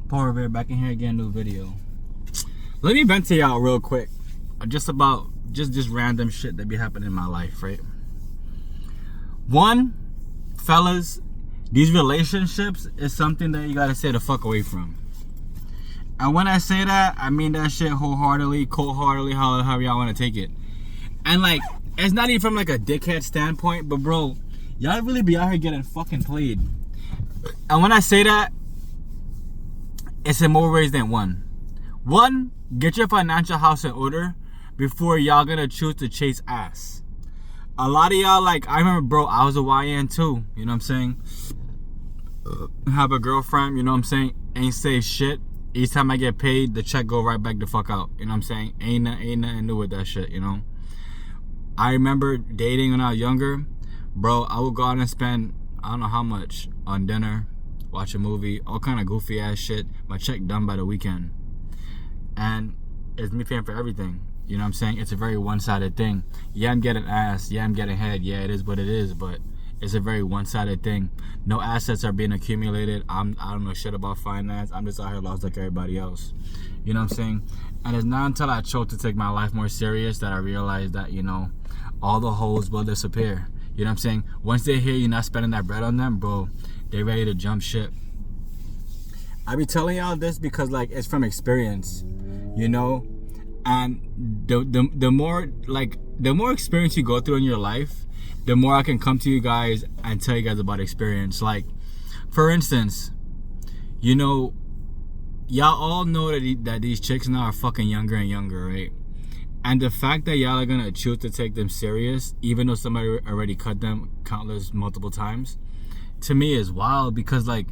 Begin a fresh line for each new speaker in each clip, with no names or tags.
Poor Bear back in here again, new video. Let me vent to y'all real quick. Just about just random shit that be happening in my life, right? One, fellas, these relationships is something that you gotta stay the fuck away from. And when I say that, I mean that shit wholeheartedly, cold-heartedly, however y'all wanna take it. And like, it's not even from like a dickhead standpoint, but bro, y'all really be out here getting fucking played. And when I say that, it's in more ways than one. One, get your financial house in order before y'all gonna choose to chase ass. A lot of y'all, like, I remember, bro, I was a YN too, you know what I'm saying? Have a girlfriend, you know what I'm saying? Ain't say shit. Each time I get paid, the check go right back the fuck out, you know what I'm saying? Ain't nothing new with that shit, you know? I remember dating when I was younger. Bro, I would go out and spend, I don't know how much, on dinner, watch a movie, all kind of goofy ass shit. My check done by the weekend. And it's me paying for everything. You know what I'm saying? It's a very one-sided thing. Yeah, I'm getting ass. Yeah, I'm getting head. Yeah, it is what it is. But it's a very one-sided thing. No assets are being accumulated. I don't know shit about finance. I'm just out here lost like everybody else. You know what I'm saying? And it's not until I chose to take my life more serious that I realized that, you know, all the hoes will disappear. You know what I'm saying? Once they hear you're not spending that bread on them, bro, they ready to jump ship. I be telling y'all this because, like, it's from experience, you know? And the more experience you go through in your life, the more I can come to you guys and tell you guys about experience. Like, for instance, you know, y'all all know that these chicks now are fucking younger and younger, right? And the fact that y'all are gonna choose to take them serious, even though somebody already cut them multiple times, to me is wild. Because, like,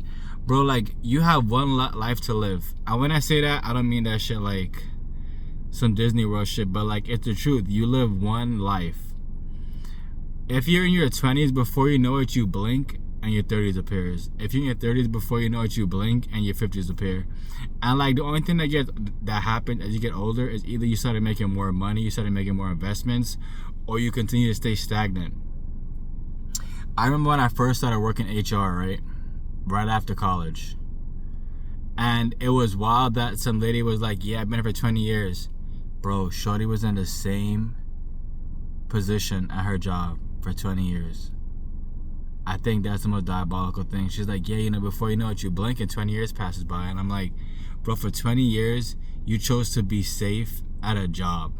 bro, like, you have one life to live. And when I say that, I don't mean that shit like some Disney World shit, but like, it's the truth. You live one life. If you're in your 20s, before you know it, you blink and your 30s appears. If you're in your 30s, before you know it, you blink and your 50s appear. And like, the only thing that happens as you get older is either you started making more money, you started making more investments, or you continue to stay stagnant. I remember when I first started working HR, right after college. And it was wild that some lady was like, yeah, I've been here for 20 years. Bro, shorty was in the same position at her job for 20 years. I think that's the most diabolical thing. She's like, yeah, you know, before you know it, you blink and 20 years passes by. And I'm like, bro, for 20 years, you chose to be safe at a job.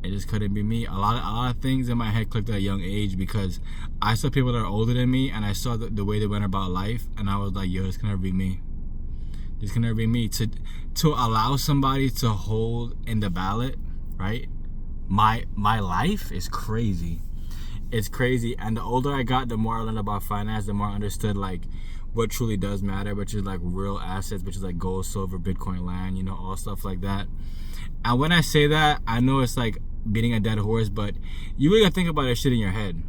It just couldn't be me. A lot of things in my head clicked at a young age because I saw people that are older than me and I saw the way they went about life, and I was like, yo, this can never be me. This can never be me. To allow somebody to hold in the ballot, right? My life is crazy. It's crazy. And the older I got, the more I learned about finance, the more I understood like what truly does matter, which is like real assets, which is like gold, silver, Bitcoin, land, you know, all stuff like that. And when I say that, I know it's like beating a dead horse, but you really gotta think about that shit in your head.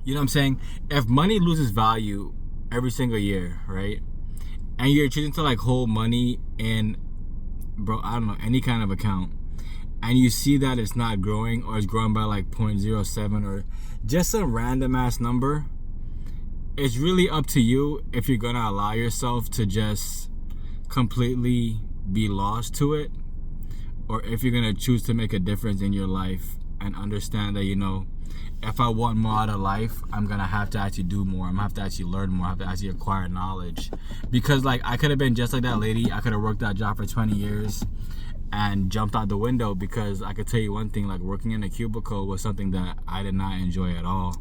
You know what I'm saying? If money loses value every single year, right? And you're choosing to like hold money in, bro, I don't know, any kind of account, and you see that it's not growing, or it's growing by like 0.07 or just some random ass number, it's really up to you if you're gonna allow yourself to just completely be lost to it, or if you're gonna choose to make a difference in your life and understand that, you know, if I want more out of life, I'm gonna have to actually do more. I'm gonna have to actually learn more. I have to actually acquire knowledge. Because like, I could have been just like that lady. I could have worked that job for 20 years and jumped out the window, because I could tell you one thing, like, working in a cubicle was something that I did not enjoy at all.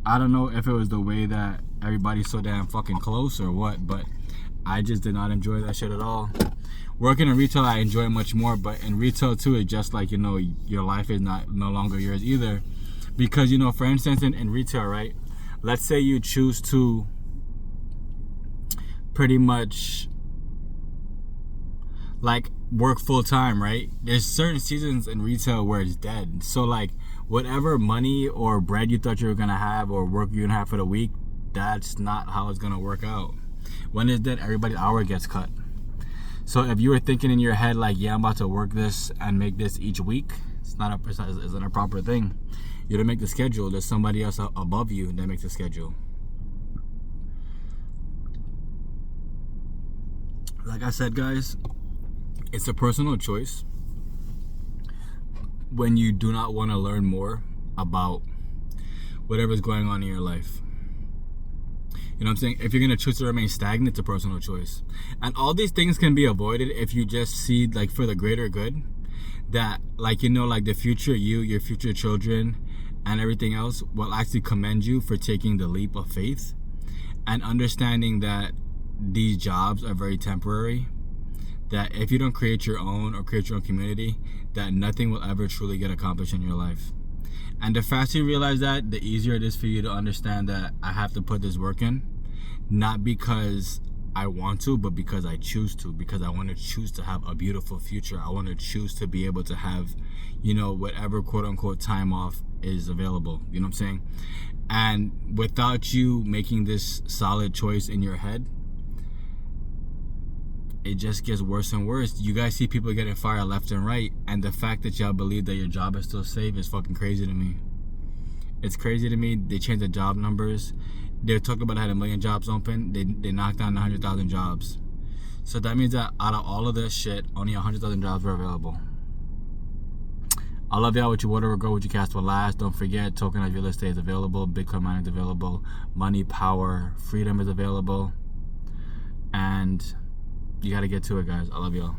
I don't know if it was the way that everybody's so damn fucking close or what, but I just did not enjoy that shit at all. Working in retail, I enjoy much more, but in retail too, it's just like, you know, your life is no longer yours either. Because, you know, for instance, in retail, right? Let's say you choose to pretty much like work full time, right? There's certain seasons in retail where it's dead. So like, whatever money or bread you thought you were gonna have or work you're gonna have for the week, that's not how it's gonna work out. When it's dead, everybody's hour gets cut. So if you were thinking in your head like, yeah, I'm about to work this and make this each week, it's not a proper thing. You don't make the schedule. There's somebody else above you that makes the schedule. Like I said, guys, it's a personal choice when you do not want to learn more about whatever's going on in your life. You know what I'm saying? If you're going to choose to remain stagnant, it's a personal choice. And all these things can be avoided if you just see, like, for the greater good, that, like, you know, like the future you, your future children, and everything else will actually commend you for taking the leap of faith and understanding that these jobs are very temporary, that if you don't create your own or create your own community, that nothing will ever truly get accomplished in your life. And the faster you realize that, the easier it is for you to understand that I have to put this work in, not because I want to, but because I choose to, because I want to choose to have a beautiful future. I want to choose to be able to have, you know, whatever quote unquote time off is available. You know what I'm saying? And without you making this solid choice in your head, it just gets worse and worse. You guys see people getting fired left and right, and the fact that y'all believe that your job is still safe is fucking crazy to me. It's crazy to me. They changed the job numbers. They talked about had 1 million jobs open. They knocked down 100,000 jobs. So that means that out of all of this shit, only 100,000 jobs were available. I love y'all. With your water will grow, with your cast will last. Don't forget, tokenized real estate is available. Bitcoin mining is available. Money, power, freedom is available. And you got to get to it, guys. I love y'all.